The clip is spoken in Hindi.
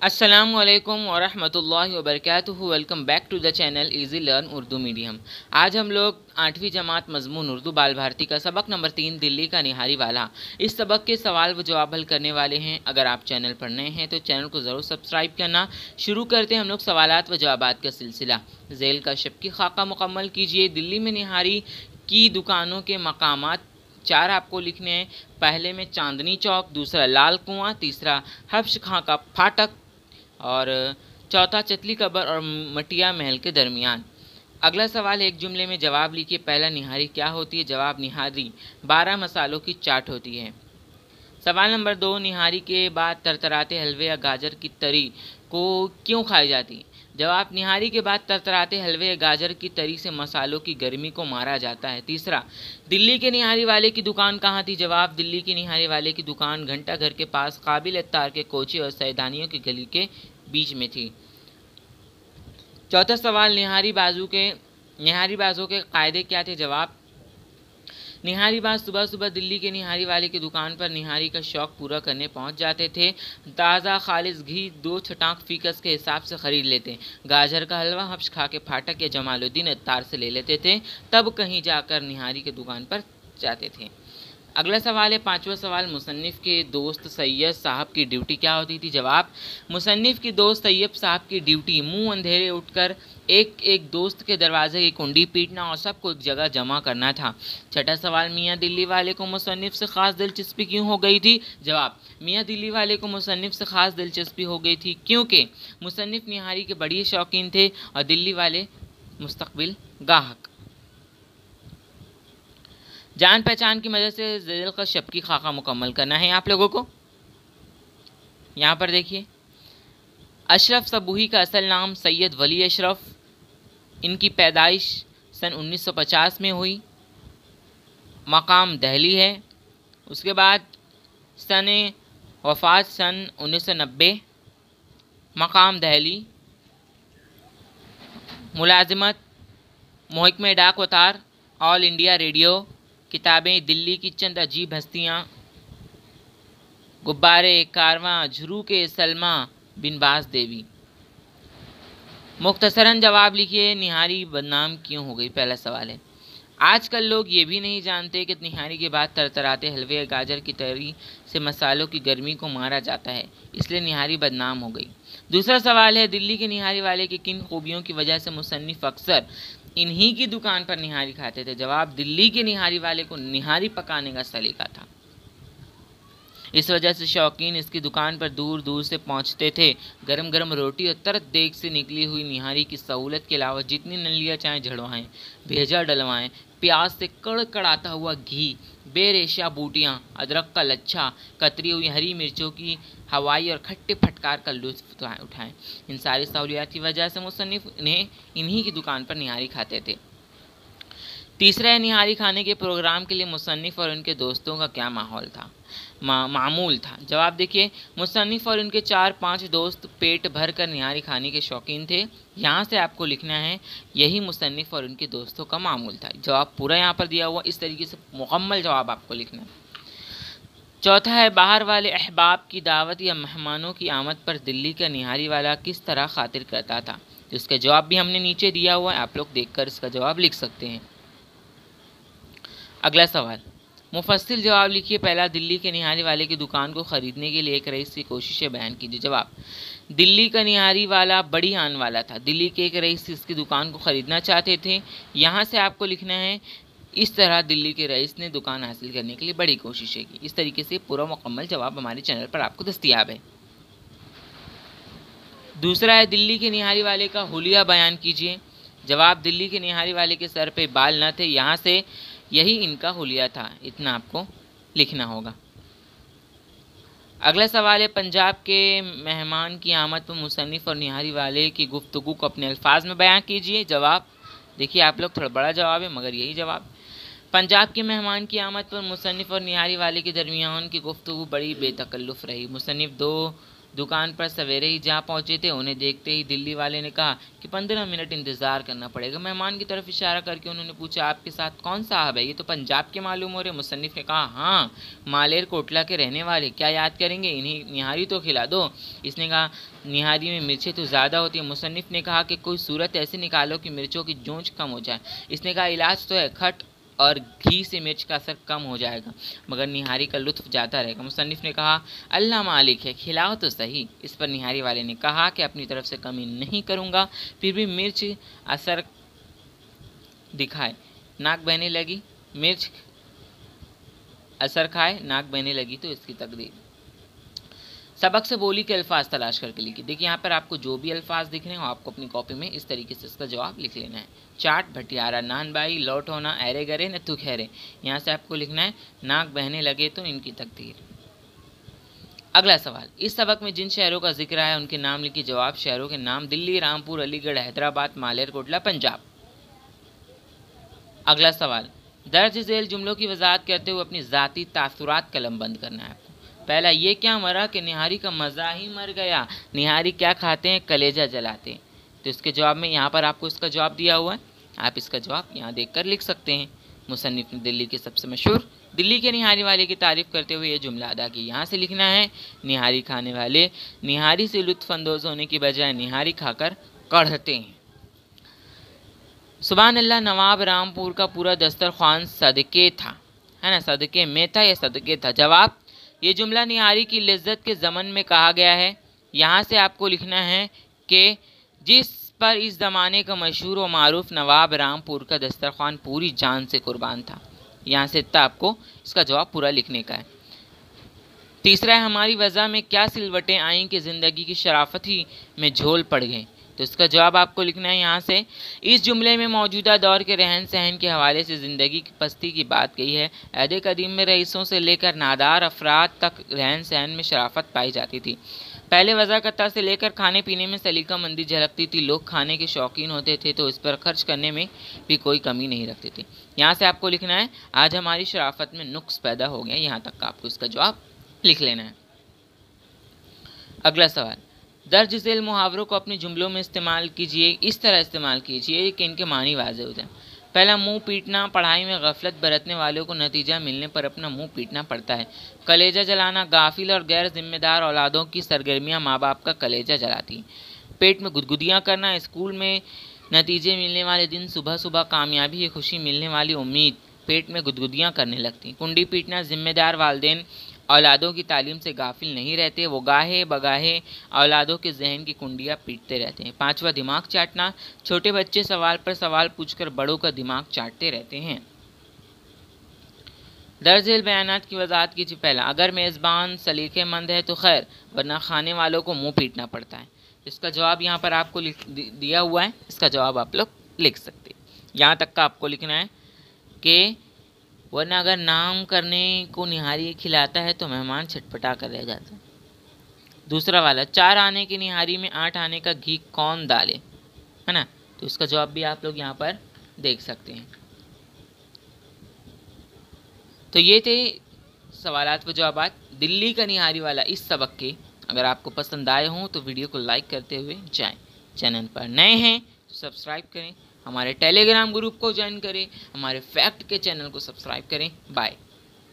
अस्सलामुअलैकुम वरहमतुल्लाहि वबरकातुहू। Welcome back to the channel easy learn Urdu medium. आज हम लोग 8वीं जमात मजमून उर्दू बाल भारती का सबक नंबर 3 दिल्ली का निहारी वाला इस सबक के सवाल व जवाब हल करने वाले हैं। अगर आप चैनल पर नए हैं तो चैनल को ज़रूर सब्सक्राइब करना। शुरू करते हैं हम लोग सवालात व जवाबात का सिलसिला। झेल का शब्की खाका मुकम्मल कीजिए। दिल्ली में निहारी की दुकानों के मकामात 4 आपको लिखने हैं। पहले में चांदनी चौक, दूसरा लाल कुआं, तीसरा हफ्श खां का फाटक और चौथा चतली कबर और मटिया महल के दरमियान। अगला सवाल है, एक जुमले में जवाब लिखिए। पहला, निहारी क्या होती है? जवाब, निहारी 12 मसालों की चाट होती है। सवाल नंबर 2, निहारी के बाद तरतराते हलवे या गाजर की तरी को क्यों खाई जाती? जवाब, निहारी के बाद तरतराते हलवे या गाजर की तरी से मसालों की गर्मी को मारा जाता है। तीसरा, दिल्ली के निहारी वाले की दुकान कहाँ थी? जवाब, दिल्ली की निहारी वाले की दुकान घंटा घर के पास काबिल अत्तार के कोचे और सैदानियों की गली के बीच में थी। चौथा सवाल, निहारी बाजों के कायदे क्या थे? जवाब, निहारी बाज सुबह सुबह दिल्ली के निहारी वाले की दुकान पर निहारी का शौक पूरा करने पहुंच जाते थे। ताज़ा खालिस घी 2 छटाक फीकस के हिसाब से खरीद लेते। गाजर का हलवा हब्श खा के फाटक या जमालुद्दीन अत्तार से ले लेते थे, तब कहीं जाकर निहारी की दुकान पर जाते थे। अगला सवाल है, 5वां सवाल, मुसन्निफ़ के दोस्त सैयद साहब की ड्यूटी क्या होती थी? जवाब, मुसन्निफ़ की दोस्त सैयद साहब की ड्यूटी मुंह अंधेरे उठकर एक एक दोस्त के दरवाजे की कुंडी पीटना और सबको एक जगह जमा करना था। छठा सवाल, मियाँ दिल्ली वाले को मुसन्निफ़ से ख़ास दिलचस्पी क्यों हो गई थी? जवाब, मियाँ दिल्ली वाले को मुसन्निफ़ से ख़ास दिलचस्पी हो गई थी क्योंकि मुसन्निफ़ निहारी के बड़े शौकीन थे और दिल्ली वाले मुस्तकबिल गाहक। जान पहचान की मदद से ज़ेल का शब्की खाका मुकम्मल करना है आप लोगों को। यहाँ पर देखिए, अशरफ सबूही का असल नाम सैयद वली अशरफ। इनकी पैदाइश सन 1950 में हुई। मकाम दहली है। उसके बाद सन वफ़ात सन 1990। मकाम दहली। मुलाजिमत महकमे डाक वतार, ऑल इंडिया रेडियो। किताबें, दिल्ली की चंद अजीब हस्तियाँ, गुब्बारे कारवां, झुरू के सलमा बिन बाज देवी। मुख्तसरन जवाब लिखिए, निहारी बदनाम क्यों हो गई? पहला सवाल है, आजकल लोग ये भी नहीं जानते कि निहारी के बाद तरतराते हलवे या गाजर की तरी से मसालों की गर्मी को मारा जाता है, इसलिए निहारी बदनाम हो गई। दूसरा सवाल है, दिल्ली के निहारी वाले की किन खूबियों की वजह से मुसन्निफ अक्सर इन्हीं की दुकान पर निहारी खाते थे? जवाब, दिल्ली के निहारी वाले को निहारी पकाने का सलीका था, इस वजह से शौकीन इसकी दुकान पर दूर दूर से पहुंचते थे। गरम गरम रोटी और तरत देग से निकली हुई निहारी की सहूलत के अलावा जितनी नलियाँ चाहें झड़वाएँ, भेजा डलवाएँ, प्याज से कड़कड़ाता हुआ घी, बेरेशा बूटियाँ, अदरक का लच्छा, कतरी हुई हरी मिर्चों की हवाई और खट्टे फटकार का लुत्फ उठाएँ। इन सारी सहूलियात की वजह से मुसन्निफ इन्हीं की दुकान पर निहारी खाते थे। तीसरा है, निहारी खाने के प्रोग्राम के लिए मुसन्निफ़ और उनके दोस्तों का क्या माहौल था, मामूल था? जवाब देखिए, मुसन्निफ़ और उनके 4-5 दोस्त पेट भर कर निहारी खाने के शौकीन थे। यहाँ से आपको लिखना है, यही मुसन्निफ़ और उनके दोस्तों का मामूल था। जवाब पूरा यहाँ पर दिया हुआ, इस तरीके से मुकम्मल जवाब आपको लिखना है। चौथा है, बाहर वाले अहबाब की दावत या मेहमानों की आमद पर दिल्ली का निहारी वाला किस तरह खातिर करता था? तो इसका जवाब भी हमने नीचे दिया हुआ है, आप लोग देखकर इसका जवाब लिख सकते हैं। अगला सवाल, मुफस्सिल जवाब लिखिए। पहला, दिल्ली के निहारी वाले की दुकान को ख़रीदने के लिए एक रईस की कोशिशें बयान कीजिए। जवाब, दिल्ली का निहारी वाला बड़ी आन वाला था। दिल्ली के एक रईस इसकी दुकान को ख़रीदना चाहते थे। यहाँ से आपको लिखना है, इस तरह दिल्ली के रईस ने दुकान हासिल करने के लिए बड़ी कोशिशें की। इस तरीके से पूरा मुकम्मल जवाब हमारे चैनल पर आपको दस्तियाब है। दूसरा है, दिल्ली के निहारी वाले का हुलिया बयान कीजिए। जवाब, दिल्ली के निहारी वाले के सर पे बाल न थे, यहाँ से यही इनका हुलिया था, इतना आपको लिखना होगा। अगला सवाल है, पंजाब के मेहमान की आमद पर मुसन्निफ़ और निहारी वाले की गुफ्तगू को अपने अल्फाज में बयान कीजिए। जवाब देखिए, आप लोग थोड़ा बड़ा जवाब है मगर यही जवाब। पंजाब के मेहमान की आमद पर मुसन्निफ़ और निहारी वाले के दरमियान की गुफ्तगू बड़ी बेतकल्लुफ़ रही। मुसन्निफ़ 2 दुकान पर सवेरे ही जा पहुंचे थे। उन्हें देखते ही दिल्ली वाले ने कहा कि 15 मिनट इंतज़ार करना पड़ेगा। मेहमान की तरफ इशारा करके उन्होंने पूछा, आपके साथ कौन साहब है? ये तो पंजाब के मालूम हो रहे। मुसन्निफ ने कहा, हाँ, मालेर कोटला के रहने वाले। क्या याद करेंगे? इन्हीं निहारी तो खिला दो। इसने कहा, निहारी में मिर्चें तो ज़्यादा होती है। मुसन्निफ ने कहा कि कोई सूरत ऐसी निकालो कि मिर्चों की जोंच कम हो जाए। इसने कहा, इलाज तो है, खट और घी से मिर्च का असर कम हो जाएगा, मगर निहारी का लुत्फ जाता रहेगा। मुसन्निफ ने कहा, अल्लाह मालिक है, खिलाओ तो सही। इस पर निहारी वाले ने कहा कि अपनी तरफ से कमी नहीं करूँगा, फिर भी मिर्च असर दिखाए, नाक बहने लगी। मिर्च असर खाए, नाक बहने लगी तो इसकी तकदीर। सबक से बोली के अल्फाज तलाश करके लिखिए। देखिए यहाँ पर आपको जो भी अल्फाज दिख रहे हैं आपको अपनी कॉपी में इस तरीके से इसका जवाब लिख लेना है। चाट, भटियारा, नान बाई, लौट होना, ऐरे गरे, न तू खैरे। यहाँ से आपको लिखना है, नाक बहने लगे तो इनकी तकदीर। अगला सवाल, इस सबक में जिन शहरों का जिक्र है उनके नाम लिखिए। जवाब, शहरों के नाम दिल्ली, रामपुर, अलीगढ़, हैदराबाद, मालेरकोटला, पंजाब। अगला सवाल, दर्ज झेल जुमलों की वजाहत करते हुए अपनी ज़ाती तासुरात कलम बंद करना है आपको। पहला, ये क्या मरा कि निहारी का मज़ा ही मर गया। निहारी क्या खाते हैं? कलेजा जलाते हैं। तो इसके जवाब में यहाँ पर आपको इसका जवाब दिया हुआ है, आप इसका जवाब यहाँ देखकर लिख सकते हैं। मुसन्निफ ने दिल्ली के सबसे मशहूर दिल्ली के निहारी वाले की तारीफ़ करते हुए ये जुमला अदा की। यहाँ से लिखना है, निहारी खाने वाले निहारी से लुत्फ़अंदोज़ होने की बजाय निहारी खाकर कढ़ते हैं। सुभान अल्लाह, नवाब रामपुर का पूरा दस्तरख्वान सदके था, है ना, सदके में था या सदके था? जवाब, ये जुमला निहारी की लज्जत के ज़मन में कहा गया है। यहाँ से आपको लिखना है कि जिस पर इस ज़माने का मशहूर व मारूफ नवाब रामपुर का दस्तरख्वान पूरी जान से कुर्बान था। यहाँ से इतना आपको इसका जवाब पूरा लिखने का है। तीसरा है, हमारी वज़ा में क्या सिलवटें आईं कि ज़िंदगी की शराफत ही में झोल पड़ गए। तो इसका जवाब आपको लिखना है यहाँ से। इस जुमले में मौजूदा दौर के रहन सहन के हवाले से ज़िंदगी की पस्ती की बात कही है। अहद कदीम में रईसों से लेकर नादार अफराद तक रहन सहन में शराफत पाई जाती थी। पहले वज़ाकता से लेकर खाने पीने में सलीका मंदी झलकती थी। लोग खाने के शौकीन होते थे तो इस पर खर्च करने में भी कोई कमी नहीं रखते थे। यहाँ से आपको लिखना है, आज हमारी शराफत में नुक्स पैदा हो गया। यहाँ तक का आपको इसका जवाब लिख लेना है। अगला सवाल, दर्ज झेल मुहावरों को अपने जुमलों में इस्तेमाल कीजिए। इस तरह इस्तेमाल कीजिए कि इनके मानी वाज़ेह हो जाए। पहला, मुंह पीटना, पढ़ाई में गफलत बरतने वालों को नतीजा मिलने पर अपना मुंह पीटना पड़ता है। कलेजा जलाना, गाफिल और गैर जिम्मेदार औलादों की सरगर्मियां माँ बाप का कलेजा जलाती हैं। पेट में गुदगुदियाँ करना, स्कूल में नतीजे मिलने वाले दिन सुबह सुबह कामयाबी या खुशी मिलने वाली उम्मीद पेट में गुदगुदियाँ करने लगती। कुंडी पीटना, जिम्मेदार वालिदैन औलादों की तालीम से गाफिल नहीं रहते, वो गाहे बगाहे औलादों के जहन की कुंडियाँ पीटते रहते हैं। पांचवा, दिमाग चाटना, छोटे बच्चे सवाल पर सवाल पूछकर बड़ों का दिमाग चाटते रहते हैं। दर्ज झेल बयानात की वजाहत कीजिए। पहला, अगर मेज़बान सलीकेमंद है तो खैर, वरना खाने वालों को मुंह पीटना पड़ता है। इसका जवाब यहाँ पर आपको दिया हुआ है, इसका जवाब आप लोग लिख सकते हैं। यहाँ तक का आपको लिखना है कि वरना अगर नाम करने को निहारी खिलाता है तो मेहमान छटपटा कर रह जाता है। दूसरा वाला, 4 आने की निहारी में 8 आने का घी कौन डाले, है ना, तो इसका जवाब भी आप लोग यहाँ पर देख सकते हैं। तो ये थे सवालात व जवाबात दिल्ली का निहारी वाला इस सबक के। अगर आपको पसंद आए हों तो वीडियो को लाइक करते हुए जाएं। चैनल पर नए हैं तो सब्सक्राइब करें, हमारे टेलीग्राम ग्रुप को ज्वाइन करें, हमारे फैक्ट के चैनल को सब्सक्राइब करें। बाय।